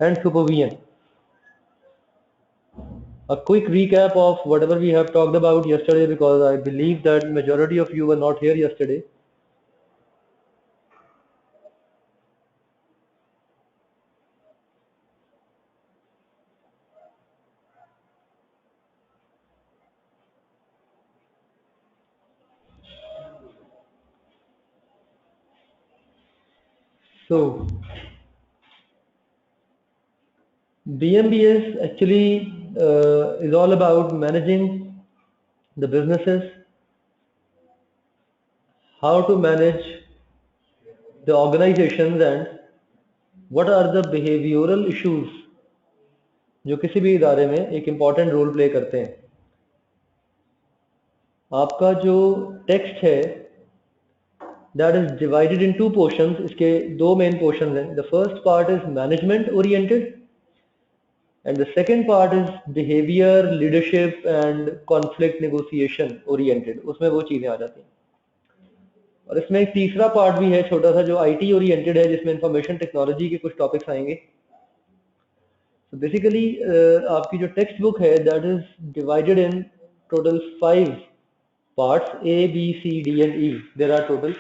and supervision. A quick recap of whatever we have talked about yesterday, because I believe that majority of you were not here yesterday. So BMBS actually is all about managing the businesses, how to manage the organizations, and what are the behavioral issues जो किसी भी इदारे में एक important role play करते हैं. आपका जो टेक्स्ट है that is divided in two portions. इसके दो main portions हैं. The first part is management oriented and the second part is behavior, leadership and conflict negotiation oriented. उसमें वो चीजें आ जाती हैं. और इसमें एक तीसरा पार्ट भी है छोटा सा जो IT ओरिएंटेड है, जिसमें इंफॉर्मेशन टेक्नोलॉजी के कुछ टॉपिक्स आएंगे. So basically आपकी जो टेक्स्ट बुक है that is divided in total 5 parts, A, B, C, D and E. There are total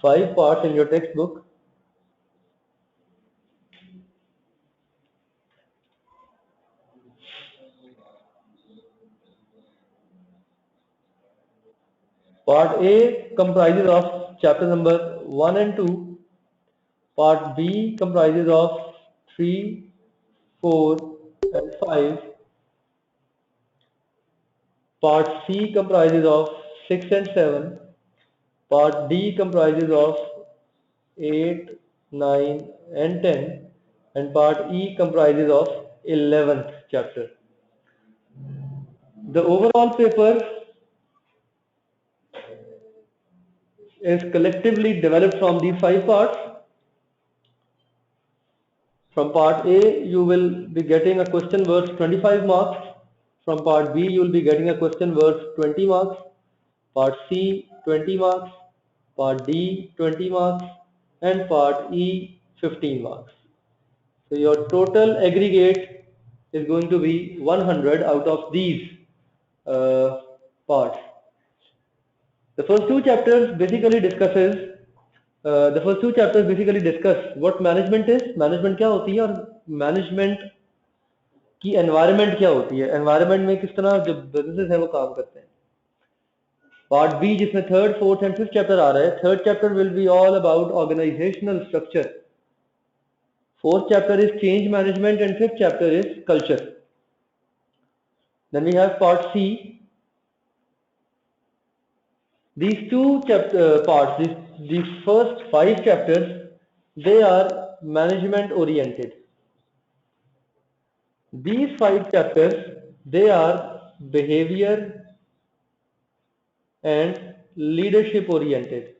5 parts in your textbook. Part A comprises of chapter number 1 and 2. Part B comprises of 3, 4 and 5. Part C comprises of 6 and 7. Part D comprises of 8, 9 and 10. And part E comprises of 11th chapter. The overall paper is collectively developed from these 5 parts. From part A, you will be getting a question worth 25 marks. From part B, you will be getting a question worth 20 marks. Part C, 20 marks. Part D, 20 marks. And part E, 15 marks. So your total aggregate is going to be 100 out of these parts. The first two chapters basically discuss what management is, management क्या होती है और management की environment क्या होती है, environment में किस तरह जो businesses हैं वो काम करते हैं. Part B जिसमें third, fourth and fifth chapter आ रहा है, third chapter will be all about organizational structure. Fourth chapter is change management and fifth chapter is culture. Then we have part C. These two parts, these first 5 chapters, they are management oriented. These 5 chapters, they are behavior and leadership oriented.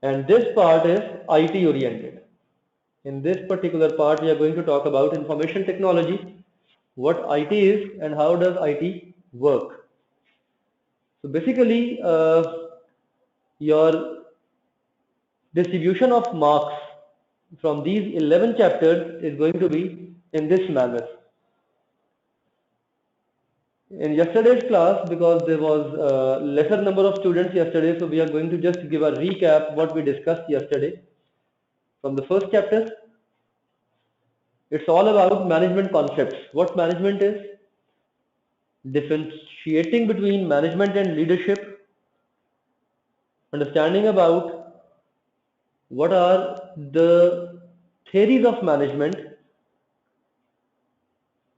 And this part is IT oriented. In this particular part, we are going to talk about information technology, what IT is and how does IT work. So basically, your distribution of marks from these 11 chapters is going to be in this manner. In yesterday's class, because there was a lesser number of students yesterday, so we are going to just give a recap what we discussed yesterday. From the first chapter, it's all about management concepts. What management is, differentiating between management and leadership, understanding about what are the theories of management,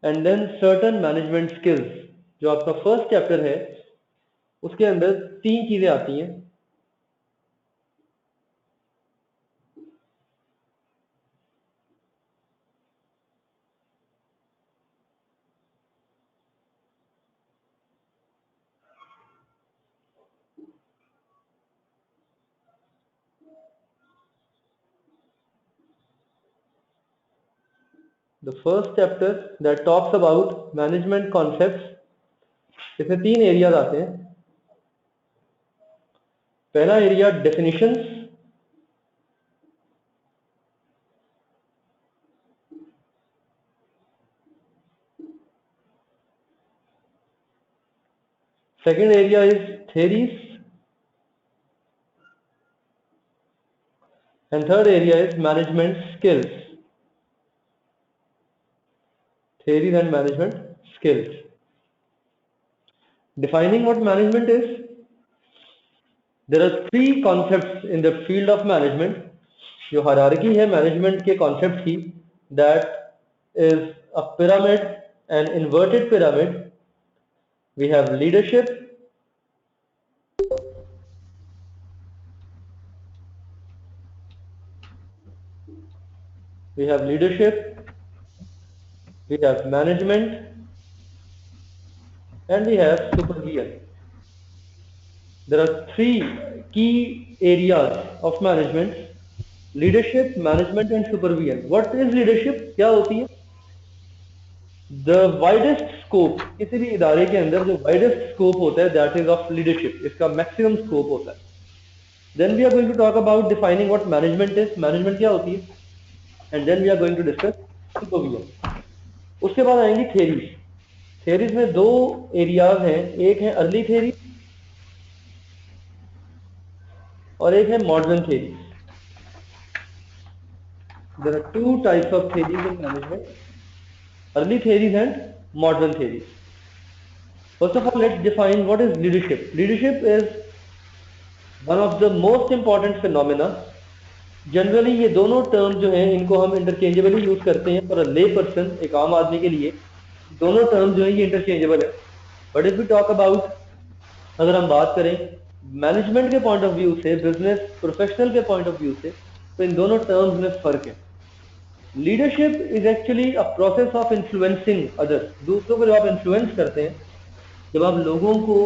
and then certain management skills. जो आपका first chapter है उसके अंदर 3 चीजें आती हैं. The first chapter that talks about management concepts, इसमें 3 areas आते हैं. पहला area definitions, second area is theories, and third area is management skills. Theories and management skills. Defining what management is, there are three concepts in the field of management. जो hierarchy है management के concept की, that is a pyramid, an inverted pyramid. We have leadership, we have management, and we have supervision. There are three key areas of management: leadership, management, and supervision. What is leadership? क्या होती है? The widest scope, किसी भी इदारे के अंदर जो widest scope होता है, that is of leadership. इसका maximum scope होता है. Then we are going to talk about defining what management is. Management क्या होती है? And then we are going to discuss supervision. उसके बाद आएंगी theories. Theories में दो areas हैं, एक है early theory और एक है modern theory. There are two types of theories in management: early theories and modern theories. First of all, let's define what is leadership. Leadership is one of the most important phenomena. Generally ये दोनों term जो हैं इनको हम interchangeably use करते हैं for a ले person, एक आम आदमी के लिए दोनों टर्म जो है ये इंटरचेंजेबल है. But if we talk about, अगर हम बात करें मैनेजमेंट के पॉइंट ऑफ व्यू से, बिजनेस प्रोफेशनल के पॉइंट ऑफ व्यू से, तो इन दोनों टर्म्स में फर्क है. Leadership is actually a process of influencing others. दूसरों को जब आप इन्फ्लुएंस करते हैं, जब आप लोगों को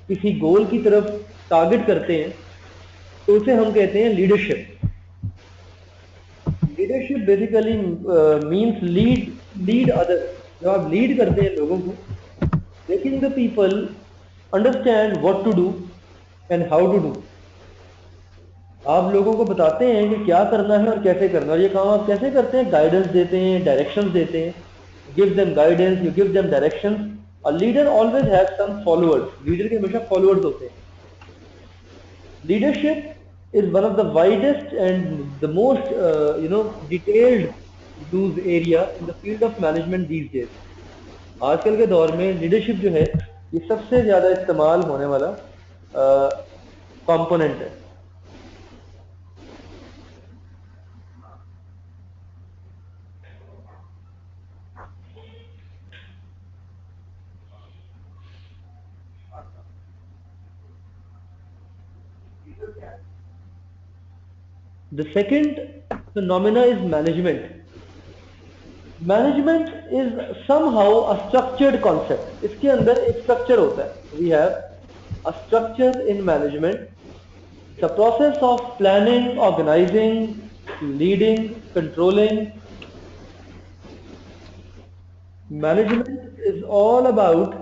किसी गोल की तरफ टारगेट करते हैं, तो उसे हम कहते हैं leadership. Leadership basically means lead others. जब आप लीड करते हैं लोगों को, making the people understand what to do and how to do. आप लोगों को बताते हैं कि क्या करना है और कैसे करना है. और ये काम आप कैसे करते हैं? गाइडेंस देते हैं, डायरेक्शंस देते हैं. Give them guidance, you give them directions. A leader always has some followers. Leader के हमेशा फॉलोअर्स होते हैं. Leadership is one of the widest and the most detailed used area in the field of management these days. आजकल के दौर में leadership जो है ये सबसे ज्यादा इस्तेमाल होने वाला कंपोनेंट है. The second phenomena is management. Management is somehow a structured concept. इसके अंदर एक structure होता है. We have a structure in management. It's a process of planning, organizing, leading, controlling. Management is all about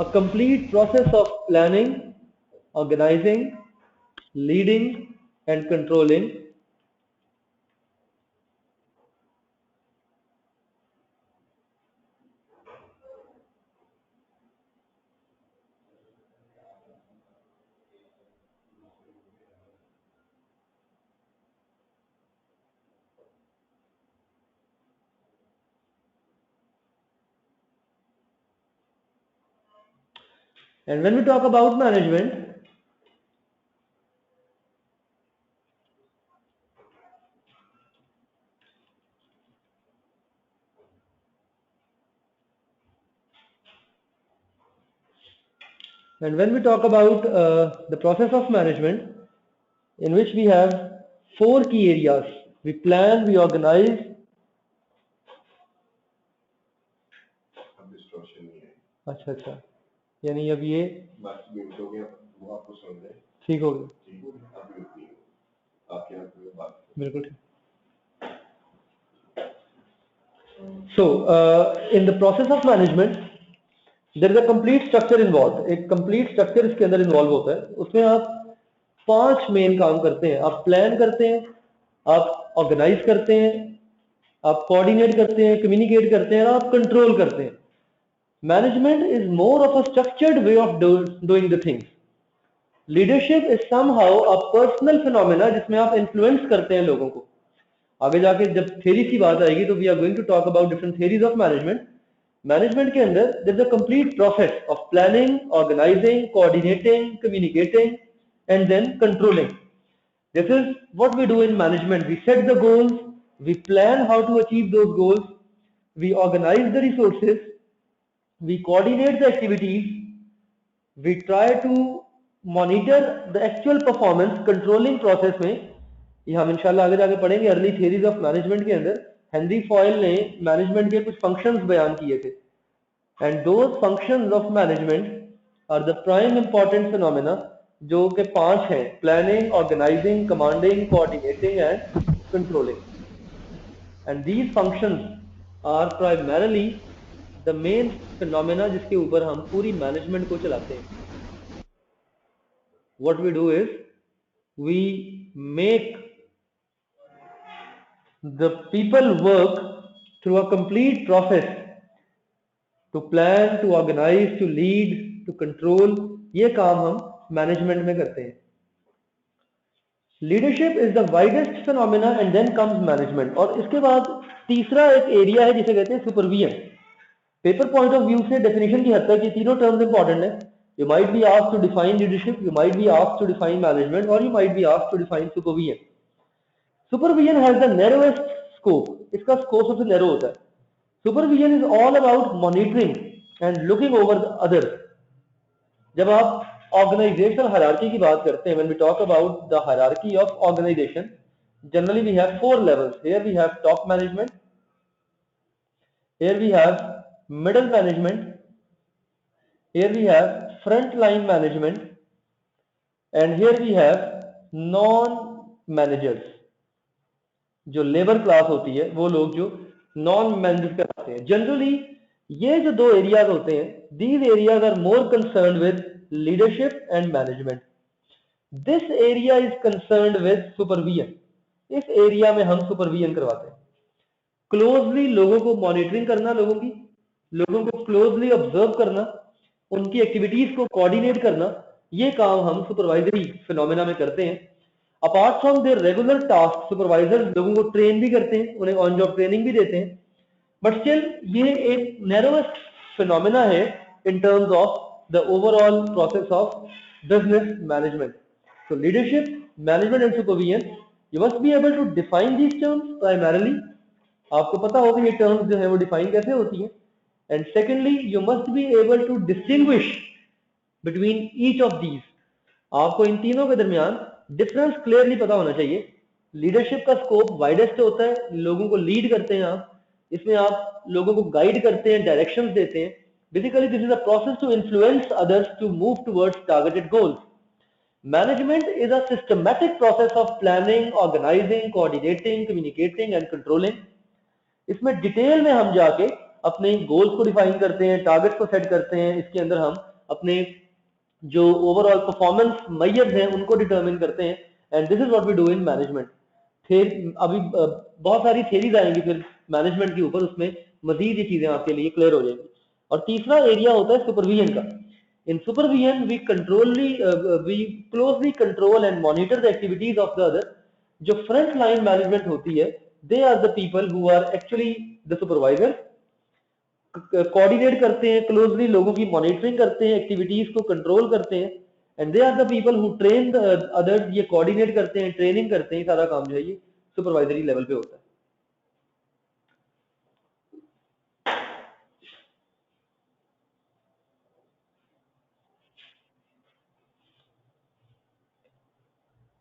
a complete process of planning, organizing, leading, and controlling. And when we talk about management, the process of management, in which we have four key areas: we plan, we organize. अच्छा अच्छा, यानी अब ये ठीक हो गया. बिल्कुल ठीक. So in the process of management there is a complete structure involved. एक complete structure इसके अंदर involve होता है. उसमें आप 5 मेन काम करते हैं। आप प्लान करते हैं, आप ऑर्गेनाइज करते हैं, आप कोऑर्डिनेट करते हैं, कम्युनिकेट करते हैं और आप कंट्रोल करते हैं। Management is more of a structured way of doing the things. Leadership is somehow a personal phenomena जिसमें आप इन्फ्लुएंस करते हैं लोगों को। आगे जाके जब थ्योरी की बात आएगी तो we are going to talk about different theories of management. Management के अंदर there is a complete process of planning, organising, coordinating, communicating and then controlling. This is what we do in management. We set the goals, we plan how to achieve those goals, we organize the resources, we coordinate the activities, we try to monitor the actual performance। Controlling process में ये हम इंशाल्लाह आगे जाके पढ़ेंगे early theories of management के अंदर। Henry Fayol ने मैनेजमेंट के कुछ फंक्शंस बयान किए थे, and those functions of management are the prime important phenomena, जो कि 5 हैं: planning, organising, commanding, coordinating and controlling. And these functions are primarily the main phenomena जिसके ऊपर हम पूरी मैनेजमेंट को चलाते हैं। What we do is we make the people work through a complete process to plan, to organize, to lead, to control। ये काम हम मैनेजमेंट में करते हैं। Leadership is the widest phenomena and then comes management. और इसके बाद तीसरा एक एरिया है जिसे कहते हैं supervision. Paper point of view से डेफिनेशन की हद तक ये तीनों टर्म्स इंपॉर्टेंट है। You might be asked to define leadership, you might be asked to define management, or you might be asked to define supervision. Supervision has the narrowest scope. इसका scope सबसे narrow होता है। Supervision is all about monitoring and looking over the others। जब आप organizational hierarchy की बात करते हैं, when we talk about the hierarchy of organization, generally we have 4 levels. Here we have top management, here we have middle management, here we have frontline management, and here we have non managers। जो labour class होती है वो लोग जो non manager कराते हैं। Generally ये जो 2 एरियाज होते हैं, these areas are more concerned with leadership and management. This area is concerned with supervision. इस एरिया में हम सुपरविजन करवाते हैं। क्लोजली लोगों को मॉनिटरिंग करना, लोगों को क्लोजली ऑब्जर्व करना, उनकी एक्टिविटीज को कोऑर्डिनेट करना, ये काम हम सुपरवाइजरी फिनोमेना में करते हैं। Apart from there regular task, supervisors लोगों को ट्रेन भी करते हैं, उन्हें ऑन जॉब ट्रेनिंग भी देते हैं, बट स्टिल ये एक नैरोएस्ट फिनोमेना है in terms of the overall process of business management. So leadership, management and supervision, you must be able to define these terms primarily। आपको पता होगा ये terms जो है वो define कैसे होती हैं। And secondly, you must be able to distinguish between each of these। आपको इन तीनों के दरमियान डिफरेंस क्लियरली पता होना चाहिए। लीडरशिप का स्कोप वाइडेस्ट होता है, लोगों को लीड करते हैं आप, इसमें आप लोगों को गाइड करते हैं, डायरेक्शंस देते हैं। Basically this is a process to influence others to move towards targeted goals. Management is a systematic process of planning, organizing, coordinating, communicating and controlling। इसमें डिटेल में हम जाके अपने गोल्स को डिफाइन करते हैं, टारगेट्स को सेट करते हैं, इसके अंदर हम अपने जो ओवरऑल परफॉर्मेंस मेजर्स हैं उनको डिटरमिन करते हैं। And this is what we do in management. अभी बहुत सारी थ्योरीज आएंगी फिर मैनेजमेंट के ऊपर, उसमें मजीद ये चीजें आपके लिए क्लियर हो जाएंगी। और तीसरा एरिया होता है सुपरविजन का। In supervision, we closely control and monitor the activities of the other। जो front line management होती है, they are the people who are actually the supervisors। Coordinate करते हैं, क्लोजली लोगों की मॉनिटरिंग करते हैं, एक्टिविटीज को कंट्रोल करते हैं। And they are the people who train the others. ये कोऑर्डिनेट करते हैं, ट्रेनिंग करते हैं, सारा काम जो है ये सुपरवाइजरी लेवल पे होता है।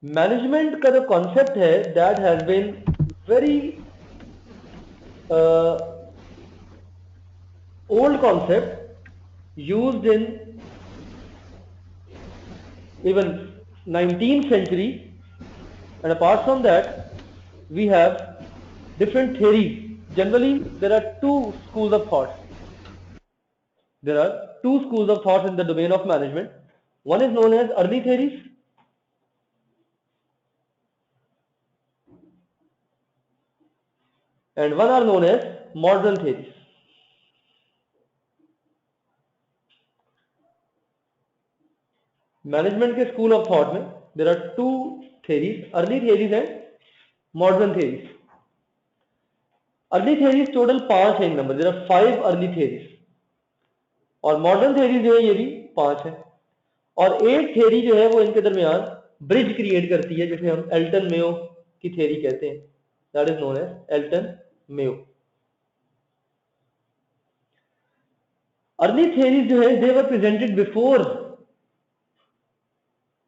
मैनेजमेंट का जो कॉन्सेप्ट है that has been very old concept used in even 19th century, and apart from that we have different theories। Generally there are two schools of thought in the domain of management। One is known as early theories and one are known as modern theories. Management के school of thought में there are two theories, early theories and modern theories. Early theories total 5 है number, there are 5 early theories, और modern theories जो है ये भी 5 है, और एक theory जो है वो इनके दरमियान ब्रिज क्रिएट करती है, जिसे हम एल्टन मेयो की theory कहते हैं, that is known as Elton Mayo. Early theories जो है they were presented before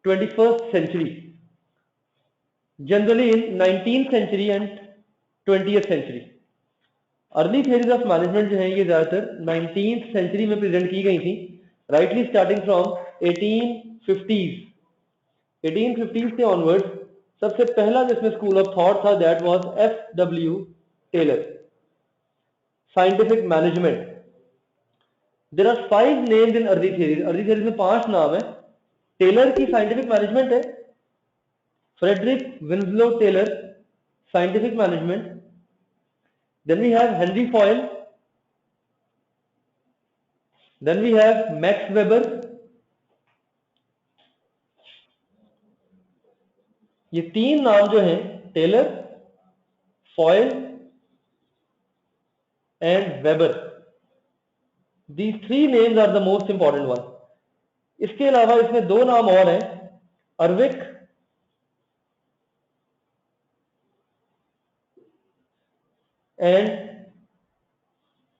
21st century, generally in 19th century and 20th century. Early theories of management जो है ये ज्यादातर 19th century में प्रेजेंट की गई थी, राइटली स्टार्टिंग फ्रॉम 1850s. 1850 से ऑनवर्ड्स सबसे पहला जिसमें स्कूल ऑफ थॉट था that was F.W. Taylor, scientific management. There are 5 names in early theories. Early theories में 5 नाम है. टेलर की साइंटिफिक मैनेजमेंट है, Frederick Winslow Taylor, scientific management. Then we have Henry Foyle, then we have Max Weber. ये 3 नाम जो हैं, Taylor, Fayol and Weber, these 3 names are the most important one. इसके अलावा इसमें 2 नाम और हैं, Urwick and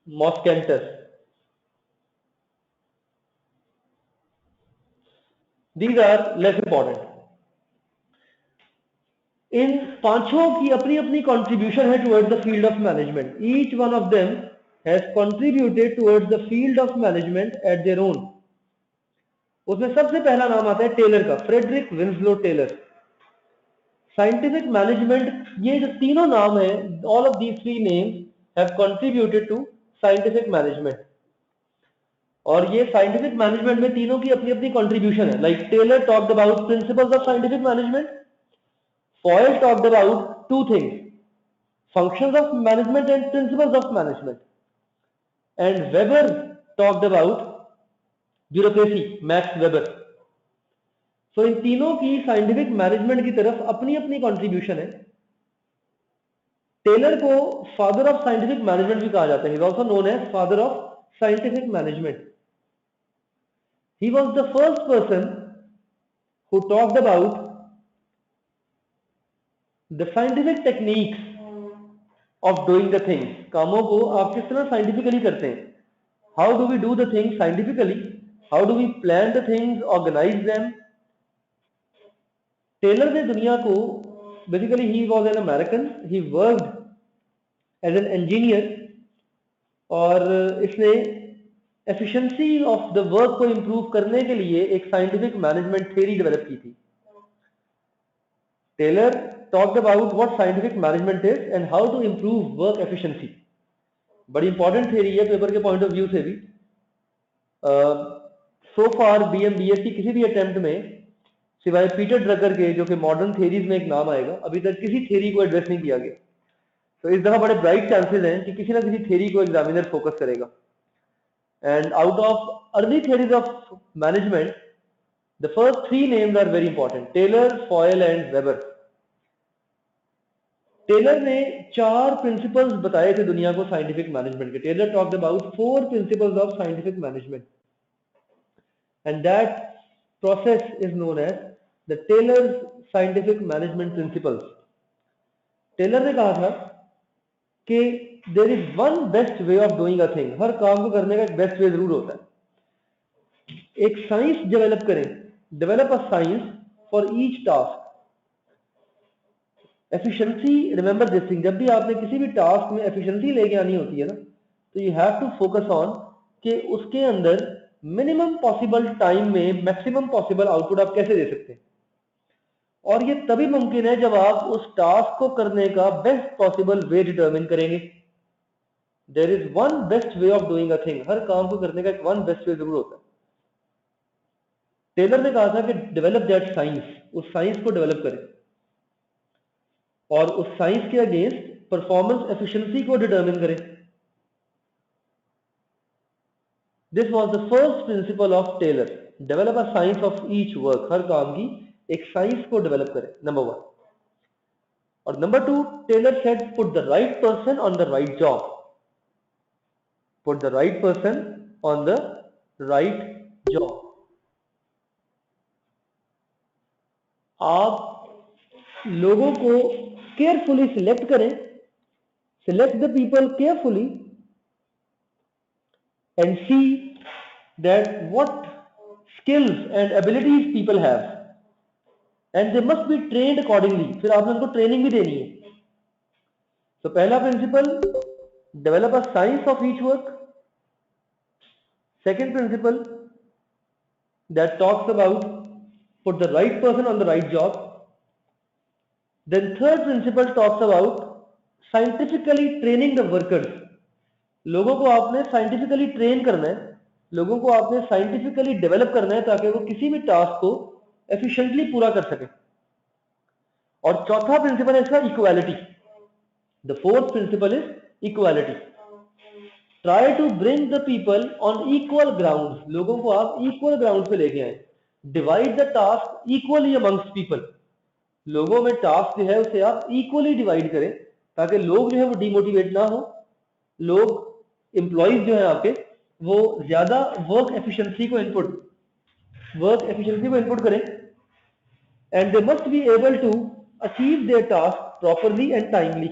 Moskenter. These are less important. इन पांचों की अपनी अपनी कंट्रीब्यूशन है towards the field of management. Each one of them has contributed towards the field of management at their own. उसमें सबसे पहला नाम आता है टेलर का, Frederick Winslow Taylor, scientific management. ये जो तीनों नाम है, all of these 3 names have contributed to scientific management. और ये साइंटिफिक मैनेजमेंट में तीनों की अपनी अपनी कंट्रीब्यूशन है. Like Taylor talked about principles of scientific management, Foyle talked about 2 things, functions of management and principles of management, and Weber talked about bureaucracy, Max Weber. So इन तीनों की साइंटिफिक मैनेजमेंट की तरफ अपनी अपनी कंट्रीब्यूशन है. Taylor को father of scientific management भी कहा जाता है. He is also known as father of scientific management. He was the first person who talked about the scientific techniques of doing the things. कामों को आप किस तरह साइंटिफिकली करते हैं. How do we do the things scientifically? How do we plan the things, organize them? Taylor ने दुनिया को, basically he was an American, he worked as an engineer, और इसने efficiency of the work को improve करने के लिए एक scientific management theory develop की थी. Taylor talked about what scientific management is and how to improve work efficiency. बड़ी इंपॉर्टेंट थ्योरी है पेपर के पॉइंट ऑफ व्यू से भी. सो फार BM-BSc किसी भी अटेम्प्ट में सिवाय पीटर ड्रकर के, जो कि मॉडर्न थ्योरीज में एक नाम आएगा, अभी तक किसी थ्योरी को एड्रेस नहीं किया गया. तो इस दफा बड़े ब्राइट चांसेस हैं कि किसी ना किसी थ्योरी को एग्जामिनर फोकस करेगा. And out of early theories of management, the first 3 names are very important, Taylor, Fayol and Weber. Taylor ने 4 प्रिंसिपल्स बताए थे दुनिया को साइंटिफिक मैनेजमेंट के. Taylor talked about 4 principles of scientific management, and that process is known as the Taylor's scientific management principles. Taylor ने कहा था कि there is one best way of doing a thing. हर काम को करने का एक बेस्ट वे जरूर होता है. एक साइंस डेवलप करें, develop a science for each task. Efficiency, remember this thing, जब भी आपने किसी भी टास्क में एफिशिएंसी लेके आनी होती है ना, तो you have to focus on कि उसके अंदर मिनिमम पॉसिबल टाइम में मैक्सिमम पॉसिबल आउटपुट आप कैसे दे सकते हैं. और ये तभी मुमकिन है जब आप उस टास्क को करने का बेस्ट पॉसिबल वे डिटरमिन करेंगे. There is one best way of doing a thing. हर काम को करने का एक वन बेस्ट वे जरूर होता है. टेलर ने कहा था कि डेवलप दैट साइंस, उस साइंस को डेवलप करें, और उस साइंस के अगेंस्ट परफॉर्मेंस एफिशिएंसी को डिटरमिन करे। This was the first principle of Taylor, develop a science of each work, हर काम की एक साइंस को डेवलप करे, नंबर 1। और number 2, Taylor said put the right person on the right job, put the right person on the right job. आप लोगों को केयरफुली सिलेक्ट करें, select the people carefully and see that what skills and abilities people have and they must be trained accordingly। फिर आपने उनको training भी देनी है। तो पहला principle, develop a science of each work. Second principle, that talks about put the right person on the right job। Then third principle talks about scientifically training the workers। लोगों को आपने साइंटिफिकली ट्रेन करना है, लोगों को आपने scientifically develop करना है ताकि वो किसी भी टास्क को एफिशिएंटली पूरा कर सके। और चौथा प्रिंसिपल है इसका equality. The fourth principle is equality. Try to bring the people on equal ground, लोगों को आप इक्वल ग्राउंड पे लेके आए। Divide the task equally amongst people, लोगों में टास्क जो है उसे आप इक्वली डिवाइड करें ताकि लोग जो है वो डिमोटिवेट ना हो, लोग एम्प्लॉइज जो है आपके वो ज्यादा वर्क एफिशिएंसी को इनपुट करें। And they must be able to achieve their task properly and timely.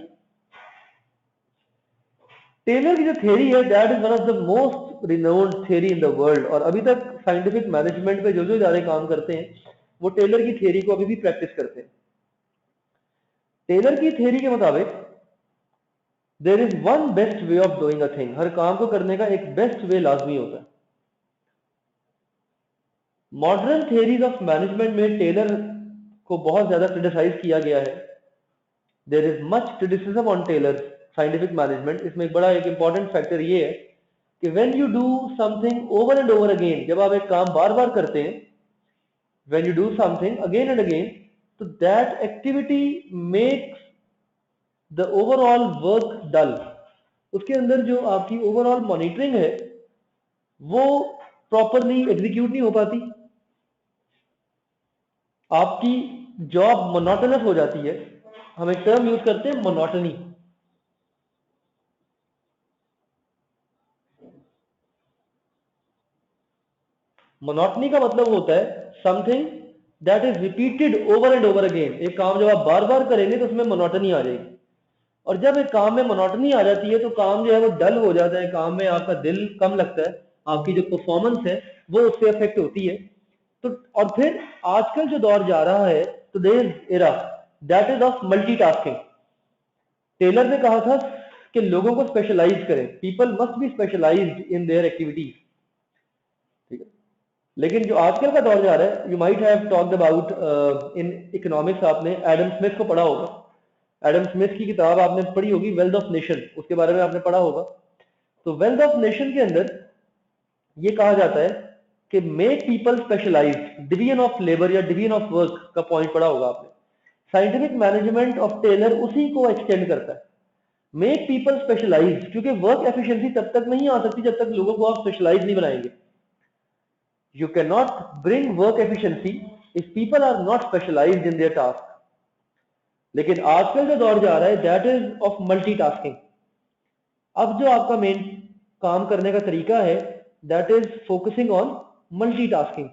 Taylor की जो थ्योरी है that is one of the most renowned theory in the world. और अभी तक साइंटिफिक मैनेजमेंट पे जो जो ज्यादा काम करते हैं वो टेलर की थ्योरी को अभी भी प्रैक्टिस करते हैं। टेलर की थ्योरी के मुताबिक there is one best way of doing a thing, हर काम को करने का एक बेस्ट वे लाजमी होता है। मॉडर्न थ्योरीज ऑफ मैनेजमेंट में टेलर को बहुत ज्यादा क्रिटिसाइज किया गया है। There is much criticism on Taylor scientific management. इसमें एक इंपॉर्टेंट फैक्टर ये है कि when you do something over and over again, जब आप एक काम बार बार करते हैं, when you do something again and again, तो that activity makes the overall work dull. उसके अंदर जो आपकी ओवरऑल मॉनिटरिंग है वो प्रॉपरली एग्जीक्यूट नहीं हो पाती, आपकी जॉब मोनोटोनस हो जाती है। हम एक टर्म यूज करते हैं मोनोटनी। मोनोटनी का मतलब होता है something that is repeated over and over again. एक काम जब आप बार बार करेंगे तो उसमें मोनोटनी आ जाएगी, और जब एक काम में मोनोटनी आ जाती है तो काम जो है वो डल हो जाता है, काम में आपका दिल कम लगता है, आपकी जो परफॉर्मेंस है वो उससे अफेक्ट होती है। तो और फिर आजकल जो दौर जा रहा है today's era that is of multitasking. Taylor ने कहा था कि लोगों को स्पेशलाइज करें, people must be specialized in their activities, ठीक है। लेकिन जो आजकल का दौर जा रहा है, you might have talked about in economics, आपने एडम स्मिथ को पढ़ा होगा। एडम स्मिथ की किताब आपने पढ़ी होगी वेल्थ ऑफ नेशन, उसके बारे में आपने पढ़ा होगा। तो वेल्थ ऑफ नेशन के अंदर ये कहा जाता है कि make people specialized, division of labour या डिवीजन ऑफ वर्क का पॉइंट पढ़ा होगा आपने। साइंटिफिक मैनेजमेंट ऑफ टेलर उसी को एक्सटेंड करता है, मेक पीपल स्पेशलाइज्ड, क्योंकि वर्क एफिशिएंसी तब तक नहीं आ सकती जब तक लोगों को आप स्पेशलाइज नहीं बनाएंगे। You cannot bring work efficiency if people are not specialized in their task। लेकिन आजकल जो दौर जा रहा है दैट इज ऑफ मल्टीटास्किंग। अब जो आपका मेन काम करने का तरीका है that is focusing on multitasking,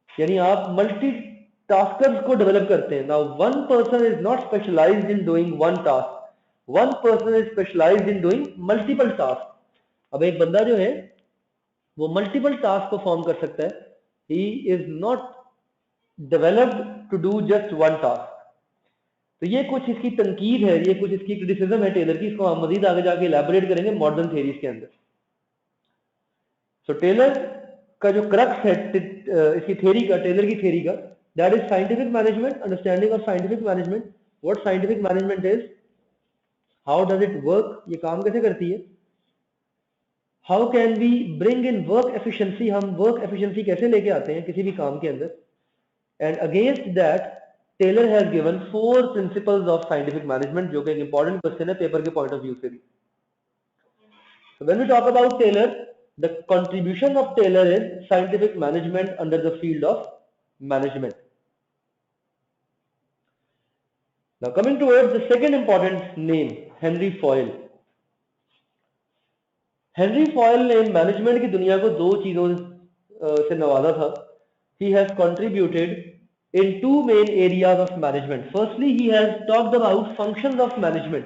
यानी आप मल्टीटास्कर्स को डेवलप करते हैं। Now one person is not specialized in doing one task, one person is specialized in doing multiple task. अब एक बंदा जो है वो मल्टीपल टास्क परफॉर्म कर सकता है, he is not developed to do just one task. तो ये कुछ इसकी तनकीद है, ये कुछ इसकी क्रिटिसिज्म है टेलर की, इसको हम मजीद आगे जाके इलैबोरेट करेंगे मॉडर्न थ्योरीज के अंदर। सो टेलर का जो क्रक्स है इसकी थ्योरी का, टेलर की थ्योरी का, that is scientific management, understanding of scientific management, what scientific management is, how does it work, ये काम कैसे करती है, how can we bring in work efficiency, हम वर्क एफिशिएंसी कैसे लेके आते हैं किसी भी काम के अंदर, and against that Taylor has given 4 principles of scientific management, जो कि एक इंपॉर्टेंट क्वेश्चन है पेपर के पॉइंट ऑफ व्यू से भी. So when we talk about Taylor, the contribution of Taylor is scientific management under the field of management. Now coming towards the second important name, Henry Foyle. Henry Fayol ने management की दुनिया को दो चीजों से नवाजा था. He has contributed in two main areas of management. Firstly, he has talked about functions of management.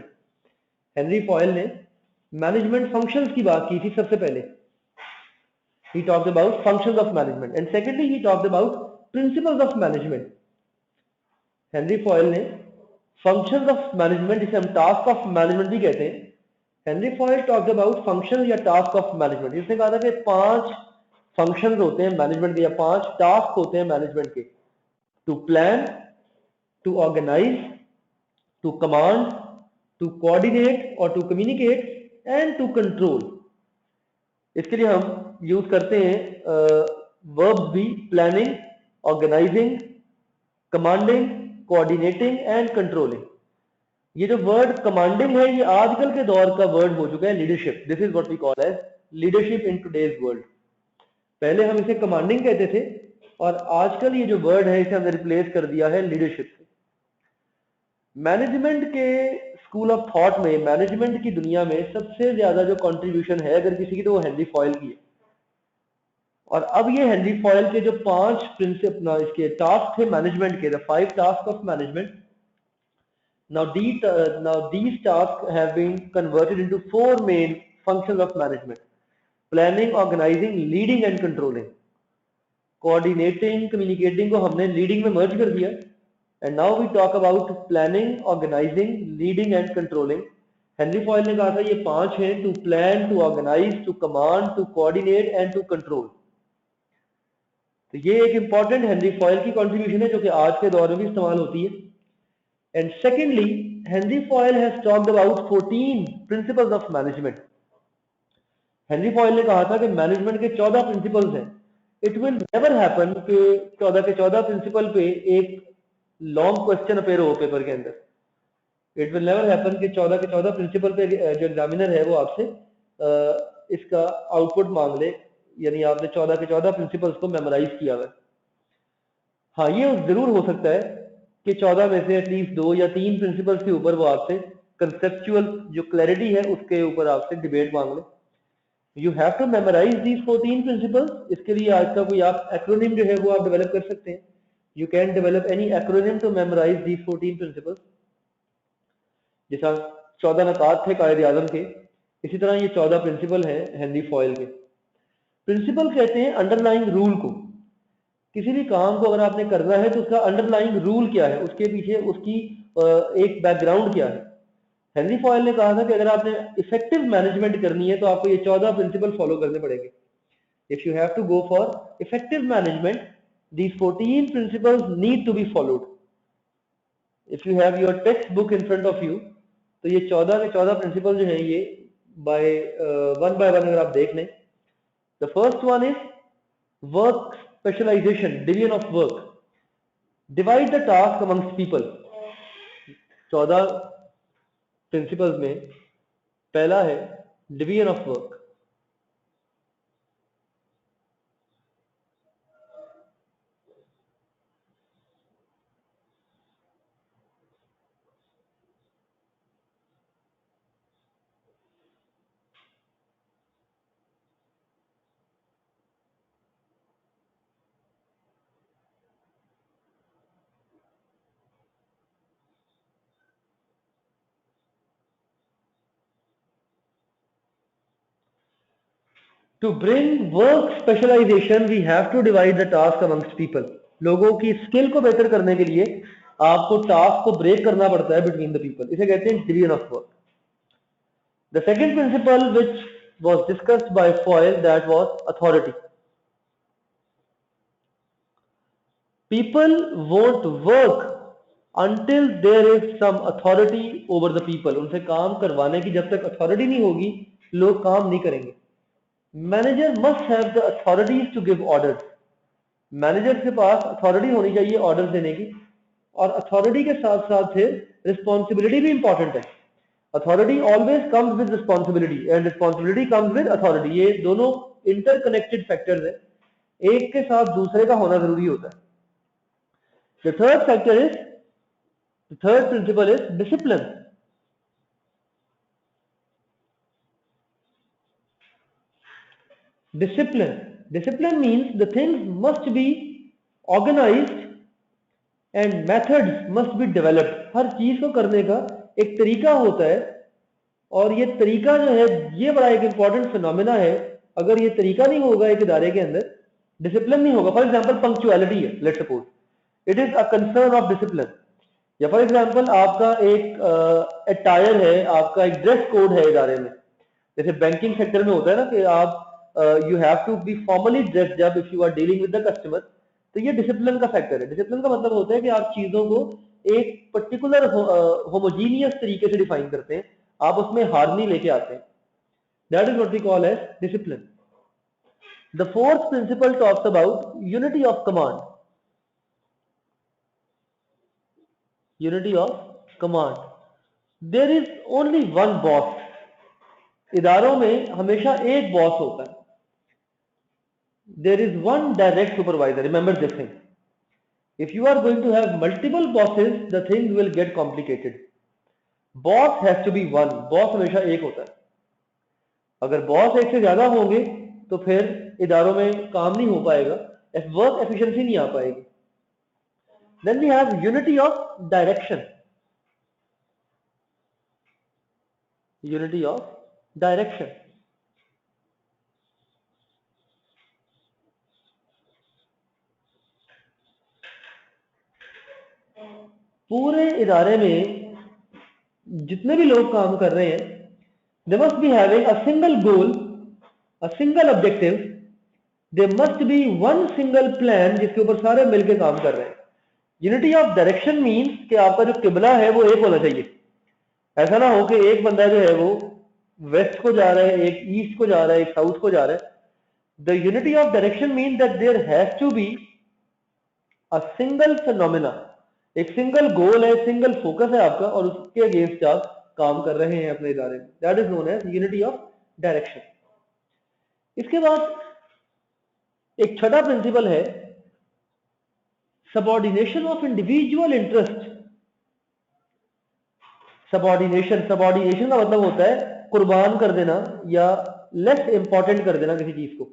Henry Fayol ने मैनेजमेंट फंक्शंस की बात की थी सबसे पहले. He talked about functions of management, and secondly he talked about principles of management. Henry Fayol ने functions of management, जिसे हम task of management भी कहते हैं, Henry foil talked about functions या task of management. इसने कहा था कि 5 functions होते हैं मैनेजमेंट के या 5 टास्क होते हैं मैनेजमेंट के. To plan, to organize, to command, to coordinate or to communicate and to control. इसके लिए हम यूज करते हैं वर्ब्स भी, planning, organising, commanding, coordinating and controlling. ये जो वर्ड कमांडिंग है ये आजकल के दौर का वर्ड हो चुका है leadership. This is what we call as leadership in today's world. पहले हम इसे कमांडिंग कहते थे और आजकल ये जो वर्ड है इसे हमने रिप्लेस कर दिया है लीडरशिप से. मैनेजमेंट के स्कूल ऑफ थॉट में, मैनेजमेंट की दुनिया में सबसे ज्यादा जो कंट्रीब्यूशन है अगर किसी की तो वो हेनरी फॉयल की है. और अब ये हेनरी फॉयल के जो 5 प्रिंसिपल इसके टास्क थे मैनेजमेंट के, the 5 task of management, now these tasks have been converted into 4 main functions of management: planning, organizing, leading and controlling. Coordinating, communicating को हमने लीडिंग में मर्ज कर दिया. And now we talk about planning, organizing, leading and controlling. Henry Fayol ने कहा था ये 5 हैं: to plan, to organize, to command, to coordinate and to control. तो ये एक इंपॉर्टेंट हेनरी फॉयल की कंट्रीब्यूशन है जो कि आज के दौर में भी इस्तेमाल होती है. And secondly, Henry Fayol has talked about 14 principles of management. Henry Fayol ने कहा था कि मैनेजमेंट के 14 प्रिंसिपल्स हैं. इट विल नेवर हैपन कि 14 के 14 प्रिंसिपल पे एक लॉन्ग क्वेश्चन अपेयर हो पेपर के अंदर. इट विल नेवर हैपन कि 14 के 14 प्रिंसिपल पे जो एग्जामिनर है वो आपसे इसका आउटपुट मांग ले, यानी आपने 14 के 14 प्रिंसिपल्स को मेमोराइज किया हुआ है. हाँ, ये जरूर हो सकता है कि 14 में से एटलीस्ट 2 या 3 प्रिंसिपल्स के ऊपर वो आपसे कंसेप्चुअल जो क्लैरिटी है उसके ऊपर आपसे डिबेट मांग ले. You have to memorize these 14 principles. इसके लिए आज का कोई आप एक्रोनिम जो है वो आप डेवलप कर सकते हैं. You can develop any acronym to memorize these 14 principles. जैसा 14 नकात थे कायदे आजम के, इसी तरह ये 14 प्रिंसिपल हैं हेनरी फॉयल के. प्रिंसिपल कहते हैं अंडरलाइंग रूल को. किसी भी काम को अगर आपने करना है तो उसका अंडरलाइंग रूल क्या है, उसके पीछे उसकी एक बैकग्राउंड क्या है. हेनरी फॉयल ने कहा था कि अगर आपने इफेक्टिव मैनेजमेंट करनी है तो आपको ये 14 प्रिंसिपल फॉलो करने पड़ेंगे. If you have to go for effective management, these 14 principles need to be followed. If you have your textbook in front of you, तो ये 14 के 14 प्रिंसिपल जो हैं ये वन बाय वन अगर आप देख लें. The first one is work specialization, division of work. Divide the task amongst people. 14 principles में पहला है division of work. To bring work specialization, we have to divide the task amongst people. लोगों की skill को बेहतर करने के लिए आपको टास्क को ब्रेक करना पड़ता है बिटवीन द पीपल. इसे कहते हैं division of work. The second principle which was discussed by Fayol, that was authority. People won't work until there is some authority over the people. उनसे काम करवाने की जब तक अथॉरिटी नहीं होगी लोग काम नहीं करेंगे. Manager must have the authorities to give orders. Manager के पास अथॉरिटी होनी चाहिए ऑर्डर देने की. और अथॉरिटी के साथ साथ फिर रिस्पॉन्सिबिलिटी भी इंपॉर्टेंट है। Authority always comes with responsibility and responsibility comes with authority. ये दोनों इंटरकनेक्टेड फैक्टर्स है, एक के साथ दूसरे का होना जरूरी होता है। The third principal is discipline. Discipline means the things must be organized and methods must be developed। हर चीज को करने का एक तरीका होता है, और ये तरीका जो है ये बड़ा एक इंपॉर्टेंट फिनोमिना है। अगर ये तरीका नहीं होगा एक इदारे के अंदर, डिसिप्लिन नहीं होगा। फॉर एग्जांपल पंक्चुअलिटी है, let's suppose it is a concern of discipline. या फॉर एग्जांपल आपका एक अटायर है, आपका एक ड्रेस कोड है इदारे में। जैसे बैंकिंग सेक्टर में होता है ना कि आप you have to be formally dressed जब if you are dealing with the customer, तो ये डिसिप्लिन का फैक्टर है। डिसिप्लिन का मतलब होता है कि आप चीजों को एक पर्टिकुलर होमोजीनियस तरीके से डिफाइन करते हैं, आप उसमें हार्मनी लेके आते हैं। That is what we call as discipline. The fourth principle talks about unity of command. Unity of command, there is only one boss. इदारों में हमेशा एक बॉस होता है। There is one direct supervisor. Remember this thing. If you are going to have multiple bosses, the things will get complicated. Boss has to be one. Boss हमेशा एक होता है। अगर बॉस एक से ज्यादा होंगे तो फिर इदारों में काम नहीं हो पाएगा, वर्क एफिशिएंसी नहीं आ पाएगी। Then we have unity of direction. Unity of direction. पूरे इदारे में जितने भी लोग काम कर रहे हैं, they must be having a single goal, a single objective, there must be one single plan जिसके ऊपर सारे मिलकर काम कर रहे हैं। यूनिटी ऑफ डायरेक्शन मीन्स कि आपका जो किबला है वो एक होना चाहिए। ऐसा ना हो कि एक बंदा जो है वो वेस्ट को जा रहा है, एक ईस्ट को जा रहा है, एक साउथ को जा रहा है। The unity of direction means that there has to be a single phenomena, एक सिंगल गोल है, सिंगल फोकस है आपका, और उसके अगेंस्ट आप काम कर रहे हैं अपने इदारे में। That is known as unity of direction. इसके बाद एक छठा प्रिंसिपल है subordination of individual interest. Subordination का मतलब होता है कुर्बान कर देना या लेस इंपॉर्टेंट कर देना किसी चीज को।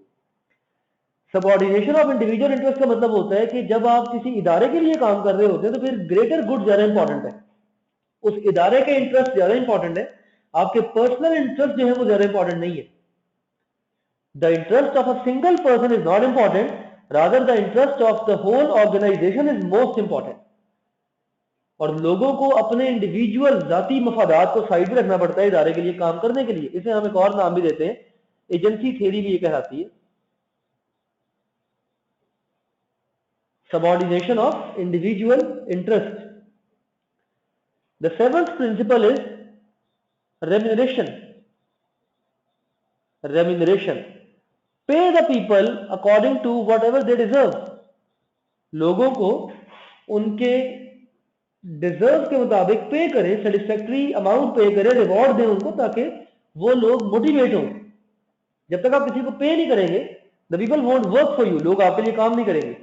सबऑर्डिनेशन ऑफ इंडिविजुअल इंटरेस्ट का मतलब होता है कि जब आप किसी इदारे के लिए काम कर रहे होते हैं तो फिर ग्रेटर गुड ज्यादा इंपॉर्टेंट है, उस इदारे के इंटरेस्ट ज्यादा इंपॉर्टेंट है, आपके पर्सनल इंटरेस्ट जो है वो ज्यादा इंपॉर्टेंट नहीं है। The interest of a single person is not important, rather the interest of the whole organization is most important. और लोगों को अपने इंडिविजुअल जाती मफादात को साइड में रखना पड़ता है इदारे के लिए काम करने के लिए। इसे हम एक और नाम भी देते हैं, एजेंसी थ्योरी भी ये कहलाती है, subordination of individual interest. The seventh principle is remuneration. Pay the people according to whatever they deserve. लोगों को उनके डिजर्व के मुताबिक पे करें, सेटिस्फैक्टरी अमाउंट पे करें, रिवॉर्ड दें उनको, ताकि वो लोग मोटिवेट हों। जब तक आप किसी को पे नहीं करेंगे, the people won't work for you, लोग आपके लिए काम नहीं करेंगे।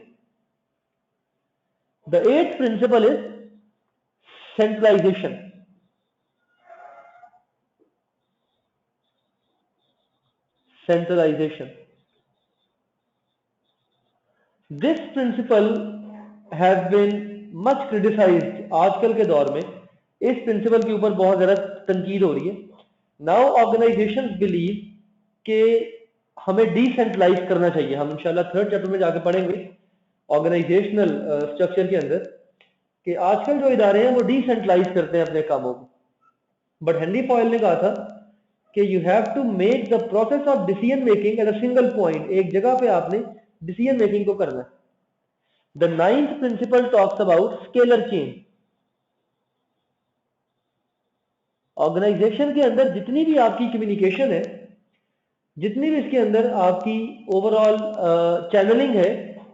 The eighth principle is centralization. This principle has been much criticized. आजकल के दौर में इस प्रिंसिपल के ऊपर बहुत ज्यादा तनकीद हो रही है। Now organizations believe कि हमें डिसेंट्रलाइज करना चाहिए। हम इंशाल्लाह थर्ड चैप्टर में जाके पढ़ेंगे ऑर्गेनाइजेशनल स्ट्रक्चर के अंदर कि आजकल जो इदारे हैं वो डिसेंट्रलाइज करते हैं अपने कामों को। बट हेनरी फॉयल ने कहा था कि you have to make the process of decision making at a single point, एक जगह पे आपने डिसीजन मेकिंग को करना है। The ninth principle talks about scalar change. Organization के अंदर जितनी भी आपकी कम्युनिकेशन है, जितनी भी इसके अंदर आपकी ओवरऑल चैनलिंग है,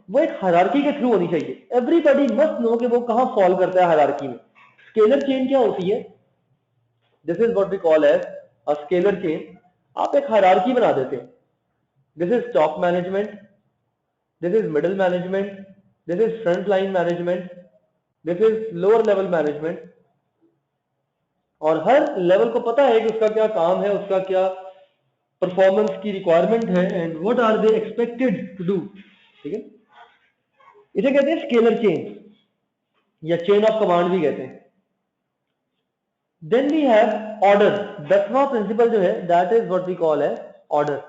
वो एक हायरार्की के थ्रू होनी चाहिए। एवरीबॉडी मस्ट नो कि वो कहाँ फॉल करता है हायरार्की में। स्केलर चेन क्या होती है? This is what we call as a scalar chain. आप एक हायरार्की बना देते हैं। This is top management, this is middle management, this is front line management, this is lower level management. और हर लेवल को पता है कि उसका क्या काम है, उसका क्या परफॉर्मेंस की रिक्वायरमेंट है and what are they expected to do. ठीक है, इसे कहते हैं स्केलर चेन या चेन ऑफ कमांड भी कहते हैं। Then we have order. 10वां प्रिंसिपल जो है that is what we call है ऑर्डर।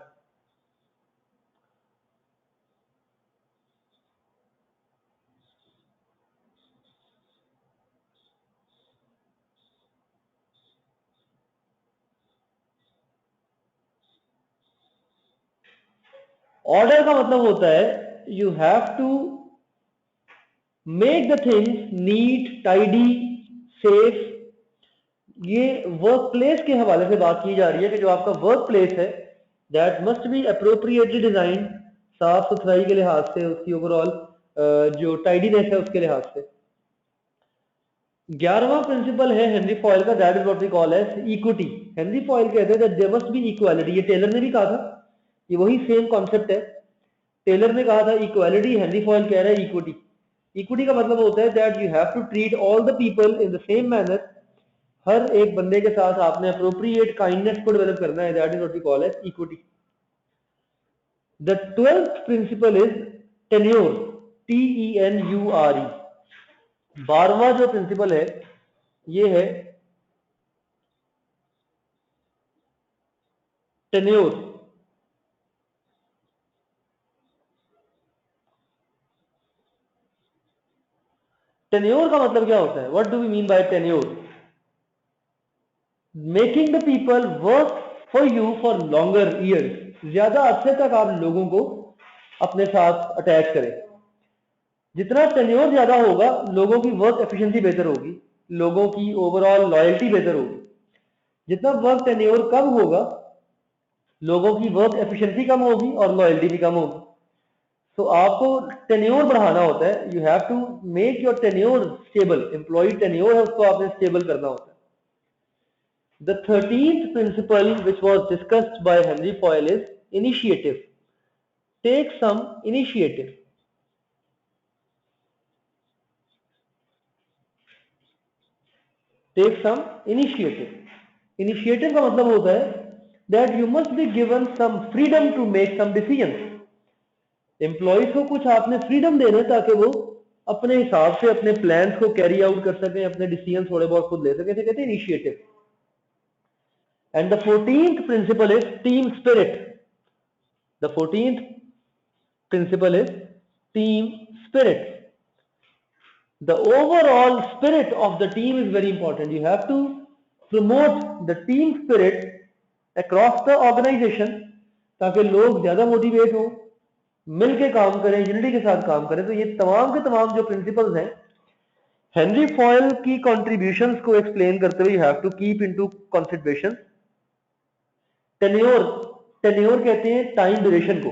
ऑर्डर का मतलब होता है you have to make the things neat, tidy, safe. ये वर्क प्लेस के हवाले से बात की जा रही है कि जो आपका वर्क प्लेस है that must B appropriately design, साफ सुथराई के लिहाज से, उसकी ओवरऑल जो टाइडीनेस है उसके लिहाज से। 11वां प्रिंसिपल है हेनरी फॉयल का, that is what we call as equity. Henry Fayol कहते हैं that there must be equality. ये टेलर ने भी कहा था, ये वही सेम कॉन्सेप्ट है। टेलर ने कहा था इक्वालिटी, हेनरी फॉयल कह रहा है इक्विटी। इक्विटी का मतलब होता है that you have to treat all the people in the same manner. हर एक बंदे के साथ आपने अप्रोप्रिएट काइंडनेस को डेवलप करना है, that is what we call as equity. The 12th principle is tenure, TENURE। 12वां जो प्रिंसिपल है ये है टेन्योर। टेन्योर का मतलब क्या होता है? What do we mean by tenure? Making the people work for you for longer years. ज्यादा अरसे तक आप लोगों को अपने साथ अटैच करें। जितना टेन्योर ज्यादा होगा लोगों की वर्क एफिशिएंसी बेहतर होगी, लोगों की ओवरऑल लॉयल्टी बेहतर होगी। जितना वर्क टेन्योर कम होगा लोगों की वर्क एफिशिएंसी कम होगी और लॉयल्टी भी कम होगी। तो आपको टेन्योर बढ़ाना होता है, you have to make your tenure stable. Employ tenure है उसको आपने स्टेबल करना होता है। The 13th principle which was discussed by Henry Foyle is initiative. Take some initiative. Take some initiative. Initiative का मतलब होता है that you must be given some freedom to make some decisions. Employees को कुछ आपने फ्रीडम देना है ताकि वो अपने हिसाब से अपने प्लान्स को कैरी आउट कर सकें, अपने डिसीजन थोड़े बहुत खुद ले सकें। इसे कहते हैं initiative. And the 14th principle is team spirit. The 14th principle is team spirit. The overall spirit of the team is very important. You have to promote the team spirit across the organization ताकि लोग ज्यादा motivate हो, मिलके काम करें, unity के साथ काम करें। तो ये तमाम के तमाम जो प्रिंसिपल्स हैं हेनरी फॉयल की कंट्रीब्यूशंस को एक्सप्लेन करते हुए you have to keep into consideration. Tenure, tenure कहते हैं टाइम ड्यूरेशन को,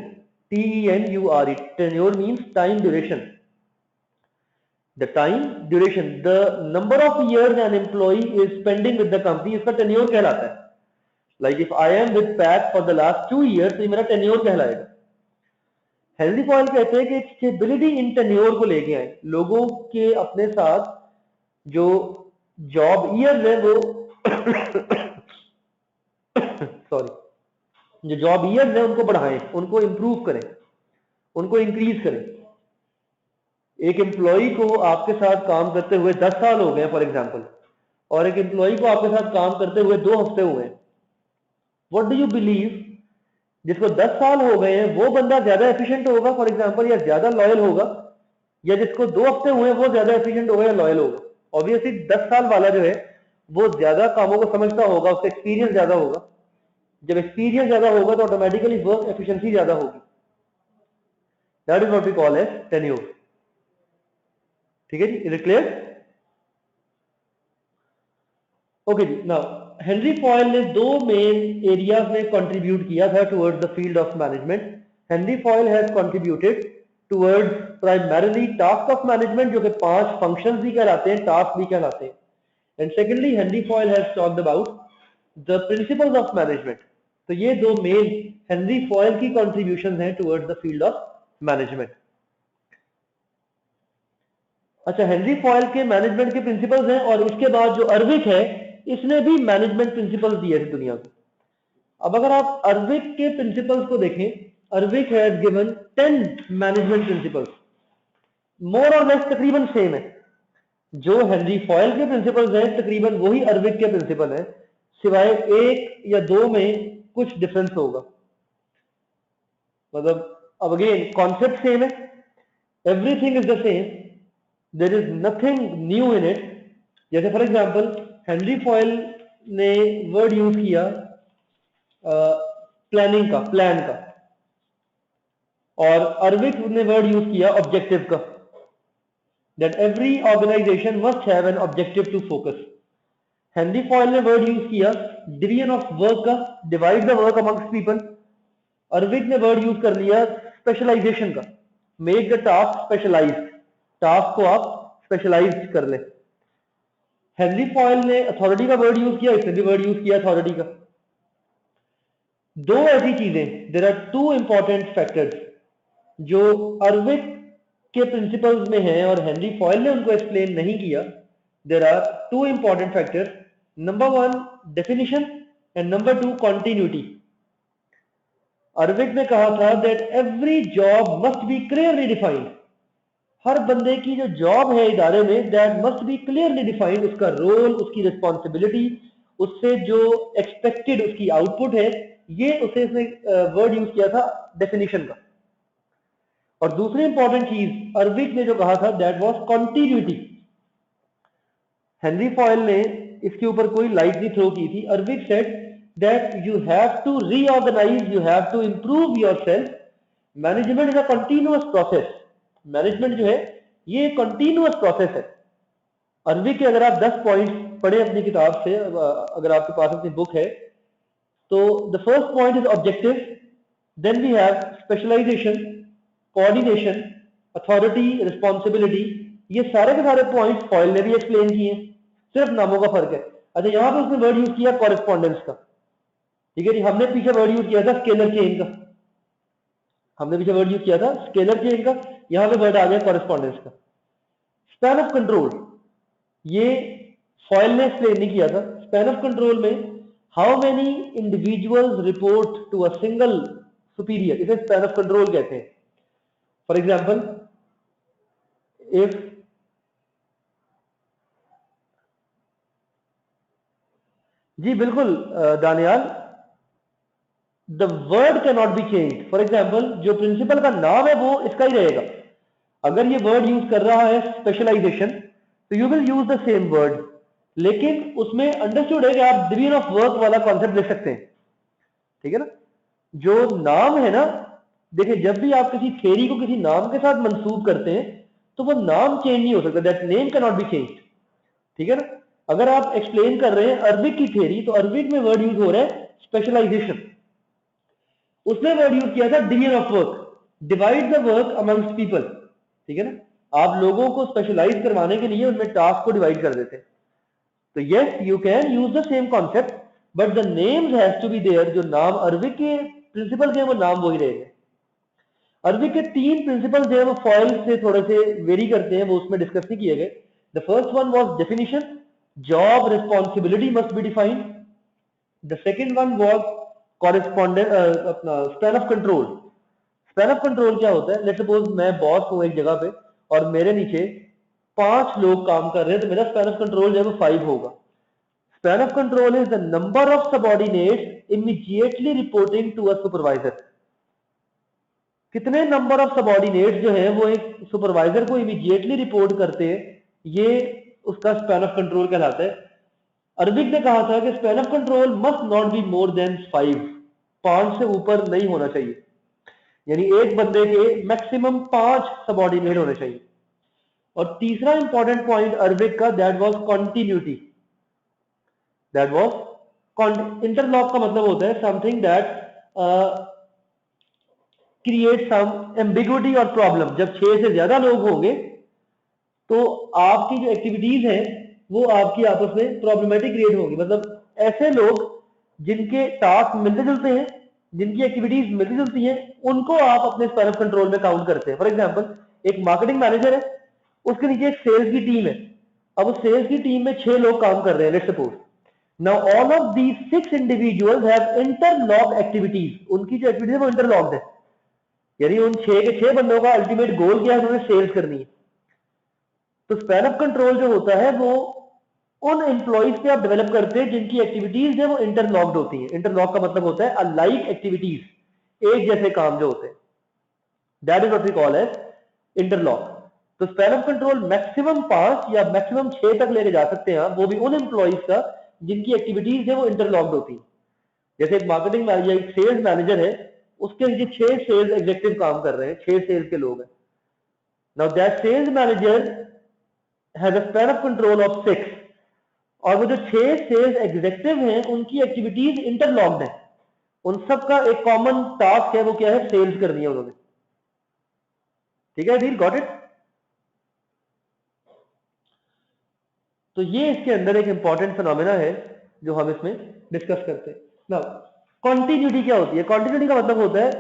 TENURE। Tenure means time duration. The time duration, the number of years an employee is spending with the company, इसका tenure कहलाता है। Like if I am with PAC for the last 2 years, तो ये मेरा tenure कहलाएगा। Henry Fayol कहते हैं कि स्टेबिलिटी इन टेन्योर को लेके आए, लोगों के अपने साथ जो जॉब ईयर्स है वो सॉरी, जो जॉब ईयर्स है उनको बढ़ाएं, उनको इंप्रूव करें, उनको इंक्रीज करें। एक एम्प्लॉय को आपके साथ काम करते हुए 10 साल हो गए फॉर एग्जांपल, और एक एम्प्लॉय को आपके साथ काम करते हुए 2 हफ्ते हुए, व्हाट डू यू बिलीव? जिसको 10 साल हो गए हैं वो बंदा ज्यादा एफिशिएंट होगा फॉर एग्जांपल, या ज्यादा लॉयल होगा, या जिसको 2 हफ्ते हुए वो ज्यादा एफिशिएंट होगा या लॉयल होगा? ऑब्वियसली 10 साल वाला जो है वो ज्यादा कामों को समझता होगा, उसका एक्सपीरियंस ज्यादा होगा। जब एक्सपीरियंस ज्यादा होगा तो ऑटोमेटिकली वर्क एफिशिएंसी ज्यादा होगी। That is what we call as tenure. ठीक है जी, इज इट क्लियर? ओके जी। नाउ हेनरी फॉयल ने 2 मेन एरियाज में कंट्रीब्यूट किया था towards the field of management. Henry Fayol has contributed towards primarily task of management, जो कि 5 फंक्शंस भी कहलाते हैं, टास्क भी कहलाते हैं। And secondly Henry Fayol has talked about the principles of management. तो ये दो मेन हेनरी फॉयल की कंट्रीब्यूशंस हैं towards the field of management. अच्छा, हेनरी फॉयल के मैनेजमेंट के प्रिंसिपल्स हैं, और इसके बाद जो अर्विक है इसने भी मैनेजमेंट प्रिंसिपल्स दिए थे दुनिया को। अब अगर आप अर्विक के प्रिंसिपल्स को देखें, अर्विक हैज गिवन 10 मैनेजमेंट प्रिंसिपल्स, मोर और लेस तकरीबन सेम है। जो हेनरी फॉयल के प्रिंसिपल्स हैं तकरीबन वही अर्विक के प्रिंसिपल हैं, सिवाय एक या दो में कुछ डिफरेंस होगा। मतलब अब अगेन कॉन्सेप्ट सेम है, everything is the same, there is nothing new in it. जैसे फॉर एग्जांपल हेनरी फॉयल ने वर्ड यूज किया प्लानिंग का, प्लान का, और अर्विक ने वर्ड यूज किया ऑब्जेक्टिव का, that every organization must have an objective to focus। Henry Fayol ने वर्ड यूज किया डिवीजन ऑफ वर्क का, divide the work amongst people. Urwick ने वर्ड यूज कर लिया स्पेशलाइजेशन का, make the task specialised, task को आप स्पेशलाइज्ड कर ले। हेनरी फॉयल ने अथॉरिटी का वर्ड यूज किया, इसने भी वर्ड यूज किया अथॉरिटी का। दो ऐसी चीजें, there are two important factors जो अर्विक के प्रिंसिपल्स में हैं और हेनरी फॉयल ने उनको एक्सप्लेन नहीं किया। There are two important factors, number 1 definition and number 2 continuity. Urwick ने कहा था that every job must be clearly defined, हर बंदे की जो जॉब है इदारे में that must be clearly defined, उसका रोल, उसकी रिस्पॉन्सिबिलिटी, उससे जो एक्सपेक्टेड उसकी आउटपुट है, ये उसे इसने वर्ड यूज किया था डेफिनेशन का। और दूसरी इंपॉर्टेंट चीज अर्विक ने जो कहा था that was continuity. Henry Fayol ने इसके ऊपर कोई लाइट नहीं थ्रो की थी। Urwick said that you have to reorganise, you have to improve yourself. Management is a continuous process, management जो है ये कंटिन्यूअस प्रोसेस है। अर्विक के अगर आप 10 पॉइंट्स पढ़े अपनी किताब से, अगर आपके पास अपनी बुक है, तो the first point is objective, then we have specialization, coordination, authority, responsibility. ये सारे के सारे पॉइंट्स फॉयल ने भी एक्सप्लेन किए, सिर्फ नामों का फर्क है। अच्छा, यहां पे उसने वर्ड यूज किया कॉरेस्पॉन्डेंस का, ठीक है जी। हमने पीछे वर्ड यूज किया था स्केलर चेन का, हमने पीछे वर्ड यूज किया था स्केलर चेन का, यहां पे वर्ड आ गया कॉरेस्पॉन्डेंस का। स्पैन ऑफ कंट्रोल, ये फॉयल ने एक्सप्लेन नहीं किया था। स्पैन ऑफ कंट्रोल में how many individuals report to a single superior, इसे स्पैन ऑफ कंट्रोल कहते हैं। फॉर एग्जाम्पल इफ जी बिल्कुल Daniyal, the word can not be change. For example जो प्रिंसिपल का नाम है वो इसका ही रहेगा। अगर ये वर्ड यूज कर रहा है स्पेशलाइजेशन, तो you will use the same word, लेकिन उसमें अंडरस्टूड है कि आप डिवीजन ऑफ वर्क वाला कॉन्सेप्ट लिख सकते हैं, ठीक है ना। जो नाम है ना, देखिए जब भी आप किसी थ्योरी को किसी नाम के साथ मंसूब करते हैं तो वो नाम चेंज नहीं हो सकता, that name can not be change, ठीक है ना। अगर आप एक्सप्लेन कर रहे हैं अर्विक की थ्योरी, तो अर्विक में वर्ड यूज हो रहा है स्पेशलाइजेशन, उसने वर्ड यूज किया था division of work, divide the work amongst people, ठीक है ना। आप लोगों को स्पेशलाइज करवाने के लिए उनमें टास्क को डिवाइड कर देते हैं। तो yes, you can use the same concept, but the names has to be there. जो नाम अर्विक के प्रिंसिपल हैं वो नाम वही रहेंगे। अर्विक के 3 प्रिंसिपल जो है वो फॉयल से थोड़े से वेरी करते हैं, वो उसमें डिस्कस नहीं किए गए। The first one was definition, job responsibility must be defined. The second one was correspondent, अपना span of control. Span of control क्या होता है, लेट्स सपोज मैं बॉस हूं एक जगह पे और मेरे नीचे 5 लोग काम कर रहे हैं, तो मेरा स्पैन ऑफ कंट्रोल जो है वो 5 होगा। Span of control is the number of subordinates immediately reporting to a supervisor. कितने नंबर ऑफ सबऑर्डिनेट्स जो है वो एक सुपरवाइजर को इमीडिएटली रिपोर्ट करते हैं, ये उसका स्पैन ऑफ कंट्रोल कहलाता है। अर्विक ने कहा था कि span of control must not be more than 5, 5 से ऊपर नहीं होना चाहिए, यानी एक बंदे के मैक्सिमम 5 सबऑर्डिनेट होने चाहिए। और तीसरा इंपॉर्टेंट पॉइंट अर्विक का, that was continuity. That was interlock का मतलब होता है something that create some ambiguity और प्रॉब्लम। जब 6 से ज्यादा लोग होंगे तो आपकी जो एक्टिविटीज हैं वो आपकी आपस में प्रॉब्लमेटिक क्रिएट होगी। मतलब ऐसे लोग जिनके टास्क मिलते जुलते हैं, जिनकी एक्टिविटीज मिलती जुलती हैं, उनको आप अपने स्पैन ऑफ कंट्रोल में काउंट करते हैं। फॉर एग्जांपल एक मार्केटिंग मैनेजर है, उसके नीचे एक सेल्स की टीम है। अब उस सेल्स की टीम में 6 लोग काम कर रहे हैं, let's suppose. Now all of these 6 individuals have interlock activities. उनकी जो एक्टिविटीज है वो इंटरलॉक्ड है, यानी उन 6 के 6 बंदों का अल्टीमेट गोल क्या है, उन्होंने सेल्स करनी है। तो स्पैन ऑफ कंट्रोल जो होता है वो उन एम्प्लॉइज पे आप डेवलप करते हैं जिनकी एक्टिविटीज है वो इंटरलॉक्ड होती है। इंटरलॉक का मतलब होता है अलाइक एक्टिविटीज, एक जैसे काम जो होते हैं, that is what we call as interlock. तो स्पैन ऑफ कंट्रोल मैक्सिमम 5 या मैक्सिमम 6 तक लेके जा सकते हैं आप, वो भी उन एम्प्लॉइज का जिनकी एक्टिविटीज है वो इंटरलॉक्ड होती है। जैसे एक मार्केटिंग मैनेजर, एक सेल्स मैनेजर है, उसके नीचे 6 सेल्स एग्जीक्यूटिव काम कर रहे हैं, 6 सेल्स के लोग हैं। Now that sales manager has a span of control of 6, और वो जो 6 सेल्स एग्जीक्यूटिव हैं उनकी एक्टिविटीज इंटरलॉक्ड है। उन सबका एक कॉमन टास्क है, वो क्या है, सेल्स करनी है उन्होंने। ठीक है, डील गॉट इट। तो ये इसके अंदर एक इंपॉर्टेंट फिनोमेना है जो हम इसमें डिस्कस करते हैं। नाउ कॉन्टिन्यूटी क्या होती है? कॉन्टिन्यूटी का मतलब होता है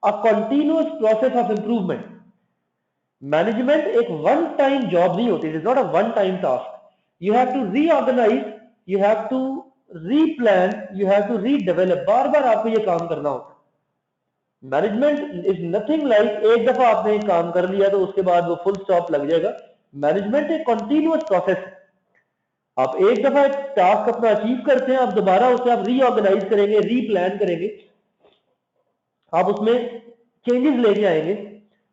a continuous process of improvement. Management एक वन टाइम जॉब नहीं होती, it is not a one time task. You have to reorganise, you have to replan, you have to redevelop. बार बार आपको ये काम करना होता है। मैनेजमेंट इज नथिंग लाइक एक दफा आपने एक काम कर लिया तो उसके बाद वो फुल स्टॉप लग जाएगा। मैनेजमेंट एक कंटिन्यूअस प्रोसेस है। आप एक दफा एक टास्क अपना अचीव करते हैं, आप दोबारा उसे आप रीऑर्गेनाइज करेंगे, रीप्लान करेंगे, आप उसमें चेंजेस लेके आएंगे।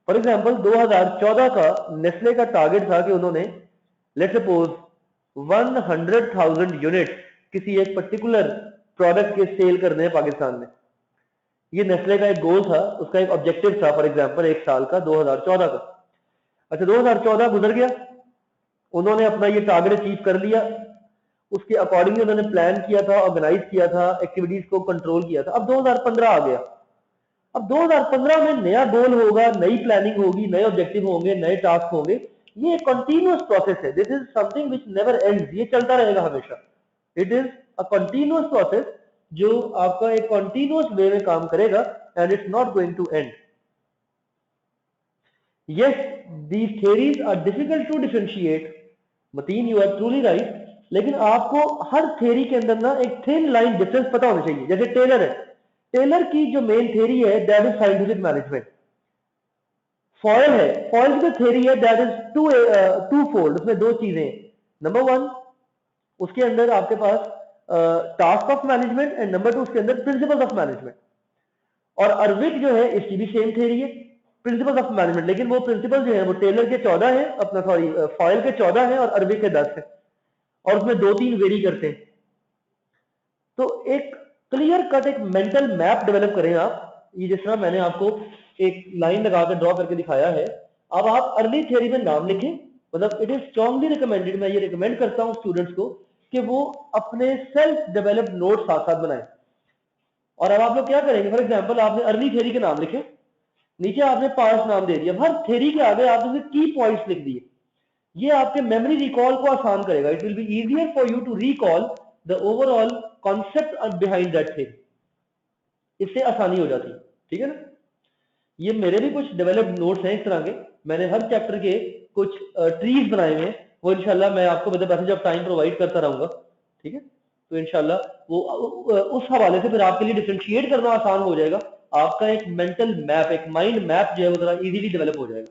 फॉर एग्जांपल 2014 का नेस्ले का टारगेट था कि उन्होंने लेट्स सपोज 100,000 यूनिट किसी एक पर्टिकुलर प्रोडक्ट के सेल करने हैं पाकिस्तान में। ये नेस्ले का एक गोल था, उसका एक ऑब्जेक्टिव था, फॉर एग्जांपल एक साल का, 2014 का। अच्छा, 2014 गुजर गया, उन्होंने अपना ये टारगेट अचीव कर लिया, उसके अकॉर्डिंगली उन्होंने प्लान किया था, ऑर्गेनाइज किया था, एक्टिविटीज को कंट्रोल किया था। अब 2015 आ गया। अब 2015 में नया गोल होगा, नई प्लानिंग होगी, नए ऑब्जेक्टिव होंगे, नए टास्क होंगे। ये एक कंटिन्यूअस प्रोसेस है, this is something which never ends, ये चलता रहेगा हमेशा। It is a continuous process जो आपका एक कंटिन्यूअस वे में काम करेगा and it's not going to end. Yes, these theories are difficult to differentiate. Mateen, you are truly right. लेकिन आपको हर थ्योरी के अंदर ना एक थिन लाइन डिफरेंस पता होना चाहिए। जैसे टेलर है, टेलर की जो मेन थ्योरी है that is scientific management. Foil है, फॉयल की जो थ्योरी है दैट इज टू फोल्ड, उसमें दो चीजें हैं। नंबर वन, उसके अंदर आपके पास task of management, and number two उसके अंदर प्रिंसिपल्स ऑफ मैनेजमेंट। और अरविक जो है इसकी भी सेम थ्योरी है, प्रिंसिपल्स ऑफ मैनेजमेंट। लेकिन वो प्रिंसिपल जो है वो टेलर के 14 है, अपना सॉरी फॉयल के 14 है और अरविक के 10 है, और उसमें 2-3 वेरी करते हैं। तो एक क्लियर कट एक मेंटल मैप डेवलप करें आप। ये जिस तरह मैंने आपको एक लाइन लगा कर ड्रॉ करके दिखाया है, अब आप अर्ली थ्योरी में नाम लिखें। मतलब इट इज स्ट्रांगली रिकमेंडेड, मैं ये रिकमेंड करता हूं स्टूडेंट्स को कि वो अपने सेल्फ डेवलप नोट साथ साथ बनाएं। और अब आप लोग क्या करेंगे, फॉर एग्जांपल आपने अर्ली थ्योरी के नाम लिखे, नीचे आपने 5 नाम दे दिया, हर थ्योरी के आगे आपने की पॉइंट्स लिख दिए। ये आपके मेमोरी रिकॉल को आसान करेगा। It will be easier for you to recall the overall concept behind that thing, इससे आसानी हो जाती है। ठीक है ना? ये मेरे भी कुछ डेवलप्ड नोट्स हैं इस तरह के, मैंने हर चैप्टर के कुछ ट्रीज बनाए हुए हैं, वो इंशाल्लाह मैं आपको with the passage of time provide करता रहूंगा। ठीक है, तो इंशाल्लाह वो उस हवाले से फिर आपके लिए डिफरेंशिएट करना आसान हो जाएगा। आपका एक मेंटल मैप, एक माइंड मैप जो है वो जरा इजीली डेवलप हो जाएगा।